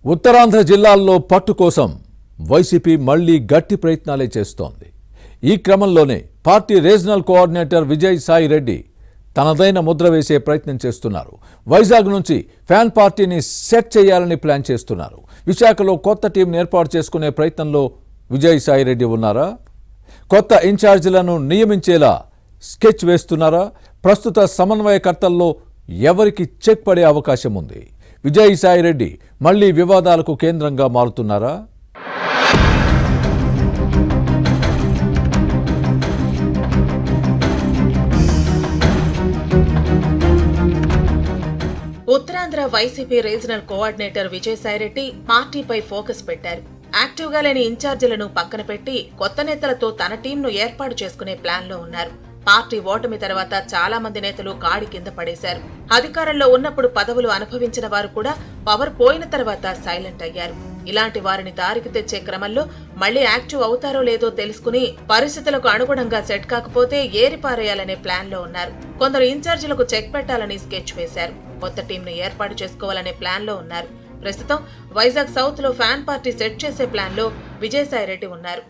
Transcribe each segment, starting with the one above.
ఉత్తరాంధ్ర జిల్లాల్లో పట్టు కోసం వైసీపీ మళ్లీ గట్టి ప్రయత్నాలే చేస్తోంది. ఈ క్రమంలోనే party regional coordinator Vijay Sai Reddy తనదైన ముద్ర వేసే ప్రయత్నం చేస్తున్నారు. వైజాగ్ నుంచి ఫ్యాన్ పార్టీని సెట్ చేయాలని ప్లాన్ చేస్తున్నారు. విశాఖలో కొత్త టీంను ఏర్పాటు చేసుకునే ప్రయత్నంలో విజయ్ సాయి రెడ్డి ఉన్నారా? కొత్త ఇన్ఛార్జీలను నియమించేలా స్కెచ్ వేస్తున్నారా? ప్రస్తుత సమన్వయకర్తల్లో ఎవరికి చెక్ పడే అవకాశం ఉంది? విజయ్ సాయి రెడ్డి మళ్లీ వివాదాలకు కేంద్రంగా మారుతున్నారా? ఉత్తరాంధ్ర వైసీపీ రీజనల్ కోఆర్డినేటర్ విజయ్ సాయి రెడ్డి పార్టీపై ఫోకస్ పెట్టారు. యాక్టివ్ గా లేని ఇన్ఛార్జీలను పక్కన పెట్టి కొత్త నేతలతో తన టీంను ఏర్పాటు చేసుకునే ప్లాన్ లో ఉన్నారు. పార్టీ ఓటమి తర్వాత చాలా మంది నేతలు కాడి కింద పడేశారు. అధికారంలో ఉన్నప్పుడు పదవులు అనుభవించిన వారు కూడా పవర్ పోయిన తర్వాత సైలెంట్ అయ్యారు. ఇలాంటి వారిని దారికి తెచ్చే క్రమంలో మళ్లీ యాక్టివ్ అవుతారో లేదో తెలుసుకుని పరిస్థితులకు అనుగుణంగా సెట్ కాకపోతే ఏరిపారేయాలనే ప్లాన్ లో ఉన్నారు. కొందరు ఇన్ఛార్జీలకు చెక్ పెట్టాలని స్కెచ్ వేశారు. కొత్త టీంను ఏర్పాటు చేసుకోవాలనే ప్లాన్ లో ఉన్నారు. ప్రస్తుతం వైజాగ్ సౌత్ లో ఫ్యాన్ పార్టీ సెట్ చేసే ప్లాన్ లో విజయసాయి రెడ్డి ఉన్నారు.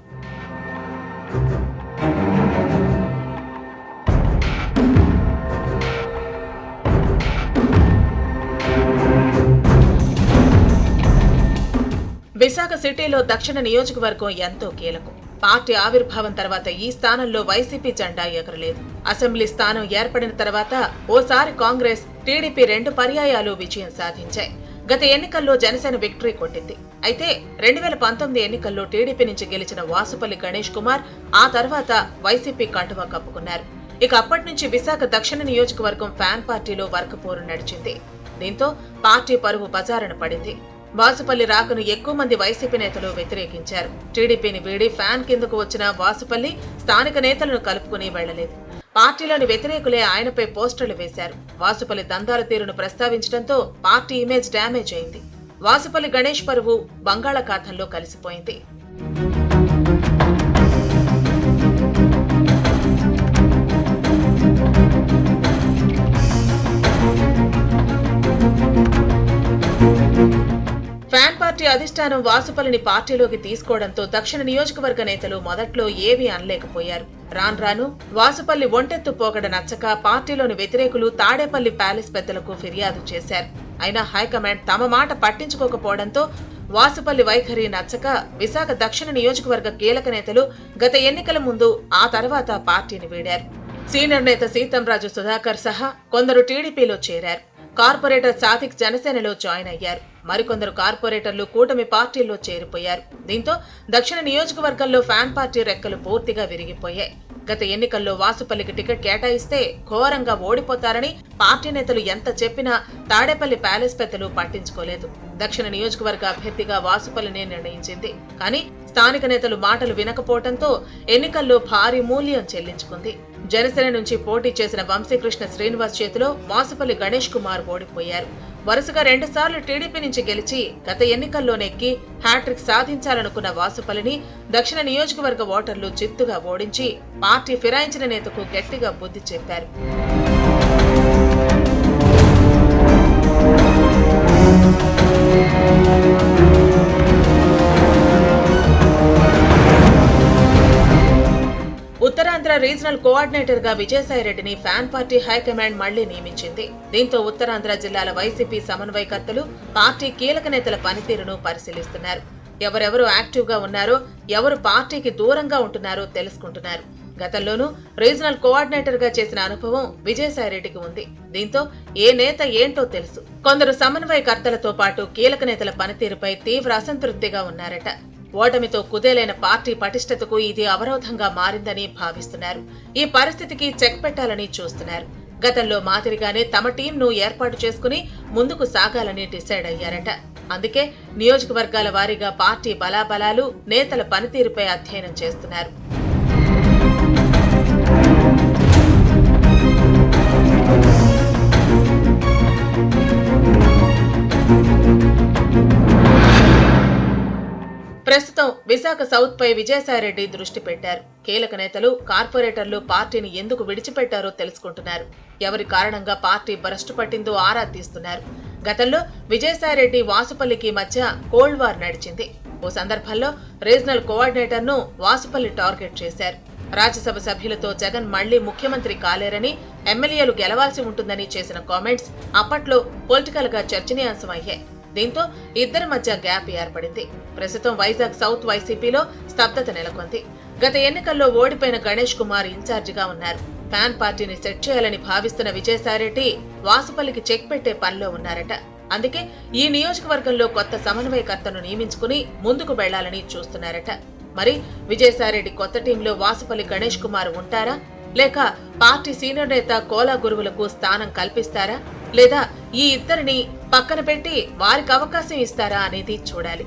విశాఖ సిటీలో దక్షిణ నియోజకవర్గం ఎంతో కీలకం. పార్టీ ఆవిర్భావం తర్వాత ఈ స్థానంలో వైసీపీ జెండా ఎగరలేదు. అసెంబ్లీ స్థానం ఏర్పడిన తర్వాత ఓసారి కాంగ్రెస్, టీడీపీ 2 పర్యాయాలు విజయం సాధించాయి. గత ఎన్నికల్లో జనసేన విక్టరీ కొట్టింది. అయితే 2019 ఎన్నికల్లో టీడీపీ నుంచి గెలిచిన వాసుపల్లి గణేష్ కుమార్ ఆ తర్వాత వైసీపీ కండువా కప్పుకున్నారు. ఇక అప్పటి నుంచి విశాఖ దక్షిణ నియోజకవర్గం ఫ్యాన్ పార్టీలో వర్గపోరు నడిచింది. దీంతో పార్టీ పరువు బజారున పడింది. వాసుపల్లి రాకను ఎక్కువ మంది వైసీపీ నేతలు వ్యతిరేకించారు. టీడీపీని వీడి ఫ్యాన్ కిందకు వచ్చిన వాసుపల్లి స్థానిక నేతలను కలుపుకుని వెళ్లలేదు. పార్టీలోని వ్యతిరేకులే ఆయనపై పోస్టర్లు వేశారు. వాసుపల్లి దందాల తీరును ప్రస్తావించడంతో పార్టీ ఇమేజ్ డ్యామేజ్ అయింది. వాసుపల్లి గణేష్ పరువు బంగాళాఖాతంలో కలిసిపోయింది. ఫ్యాన్ పార్టీ అధిష్టానం వాసుపల్లిని పార్టీలోకి తీసుకోవడంతో దక్షిణ నియోజకవర్గ నేతలు మొదట్లో ఏవీ అనలేకపోయారు. రాను వాసుపల్లి ఒంటెత్తు పోకడ నచ్చక పార్టీలోని వ్యతిరేకులు తాడేపల్లి ప్యాలెస్ పెద్దలకు ఫిర్యాదు చేశారు. అయినా హైకమాండ్ తమ మాట పట్టించుకోకపోవడంతో వాసుపల్లి వైఖరి నచ్చక విశాఖ దక్షిణ నియోజకవర్గ కీలక నేతలు గత ఎన్నికల ముందు ఆ తర్వాత పార్టీని వీడారు. సీనియర్ నేత సీతంరాజు సుధాకర్ సహా కొందరు టీడీపీలో చేరారు. కార్పొరేటర్ సాదిక్ జనసేనలో జాయిన్ అయ్యారు. మరికొందరు కార్పొరేటర్లు కూటమి పార్టీల్లో చేరిపోయారు. దీంతో దక్షిణ నియోజకవర్గంలో ఫ్యాన్ పార్టీ రెక్కలు పూర్తిగా విరిగిపోయాయి. గత ఎన్నికల్లో వాసుపల్లికి టికెట్ కేటాయిస్తే ఘోరంగా ఓడిపోతారని పార్టీ నేతలు ఎంత చెప్పినా తాడేపల్లి ప్యాలెస్ పెద్దలు పట్టించుకోలేదు. దక్షిణ నియోజకవర్గ అభ్యర్థిగా వాసుపల్లినే నిర్ణయించింది. కానీ స్థానిక నేతలు మాటలు వినకపోవడంతో ఎన్నికల్లో భారీ మూల్యం చెల్లించుకుంది. జనసేన నుంచి పోటీ చేసిన వంశీకృష్ణ శ్రీనివాస్ చేతిలో వాసుపల్లి గణేష్ కుమార్ ఓడిపోయారు. వరుసగా 2 సార్లు టీడీపీ నుంచి గెలిచి గత ఎన్నికల్లో నెగ్గి హ్యాట్రిక్ సాధించాలనుకున్న వాసుపల్లిని దక్షిణ నియోజకవర్గ ఓటర్లు చిత్తుగా ఓడించి పార్టీ ఫిరాయించిన నేతకు గట్టిగా బుద్ధి చెప్పారు. ఉత్తరాంధ్ర రీజనల్ కోఆర్డినేటర్ గా విజయసాయి రెడ్డిని ఫ్యాన్ పార్టీ హైకమాండ్ మళ్లీ నియమించింది. దీంతో ఉత్తరాంధ్ర జిల్లాల వైసీపీ సమన్వయకర్తలు పార్టీ కీలక నేతల పనితీరును పరిశీలిస్తున్నారు. ఎవరెవరు యాక్టివ్ గా ఉన్నారో, ఎవరు పార్టీకి దూరంగా ఉంటున్నారో తెలుసుకుంటున్నారు. గతంలోనూ రీజనల్ కోఆర్డినేటర్ గా చేసిన అనుభవం విజయసాయి రెడ్డికి ఉంది. దీంతో ఏ నేత ఏంటో తెలుసు. కొందరు సమన్వయకర్తలతో పాటు కీలక నేతల పనితీరుపై తీవ్ర అసంతృప్తిగా ఉన్నారట. ఓటమితో కుదేలైన పార్టీ పటిష్టతకు ఇది అవరోధంగా మారిందని భావిస్తున్నారు. ఈ పరిస్థితికి చెక్ పెట్టాలని చూస్తున్నారు. గతంలో మాదిరిగానే తమ టీంను ఏర్పాటు చేసుకుని ముందుకు సాగాలని డిసైడ్ అయ్యారట. అందుకే నియోజకవర్గాల వారీగా పార్టీ బలాబలాలు, నేతల పనితీరుపై అధ్యయనం చేస్తున్నారు. ప్రస్తుతం విశాఖ సౌత్ పై విజయసాయి రెడ్డి దృష్టి పెట్టారు. కీలక నేతలు, కార్పొరేటర్లు పార్టీని ఎందుకు విడిచిపెట్టారో తెలుసుకుంటున్నారు. ఎవరి కారణంగా పార్టీ భ్రష్టు పట్టిందో ఆరా తీస్తున్నారు. గతంలో విజయసాయిరెడ్డి వాసుపల్లికి మధ్య కోల్డ్ వార్ నడిచింది. ఓ సందర్భంలో రీజనల్ కోఆర్డినేటర్ ను వాసుపల్లి టార్గెట్ చేశారు. రాజ్యసభ సభ్యులతో జగన్ మళ్లీ ముఖ్యమంత్రి కాలేరని, ఎమ్మెల్యేలు గెలవాల్సి ఉంటుందని చేసిన కామెంట్స్ అప్పట్లో పొలిటికల్ గా చర్చనీయాంశమయ్యాయి. దీంతో ఇద్దరి మధ్య గ్యాప్ ఏర్పడింది. ప్రస్తుతం వైజాగ్ సౌత్ వైసీపీలో స్తబ్దత నెలకొంది. గత ఎన్నికల్లో ఓడిపోయిన గణేష్ కుమార్ ఇన్ఛార్జిగా ఉన్నారు. ఫ్యాన్ పార్టీని సెట్ చేయాలని భావిస్తున్న విజయసాయిరెడ్డి వాసుపల్లికి చెక్ పెట్టే పనిలో ఉన్నారట. అందుకే ఈ నియోజకవర్గంలో కొత్త సమన్వయకర్తను నియమించుకుని ముందుకు వెళ్లాలని చూస్తున్నారట. మరి విజయసాయిరెడ్డి కొత్త టీంలో వాసుపల్లి గణేష్ కుమార్ ఉంటారా, లేక పార్టీ సీనియర్ నేత కోలా గురువులకు స్థానం కల్పిస్తారా, లేదా ఈ ఇద్దరిని పక్కన పెట్టి వారికి అవకాశం ఇస్తారా అనేది చూడాలి.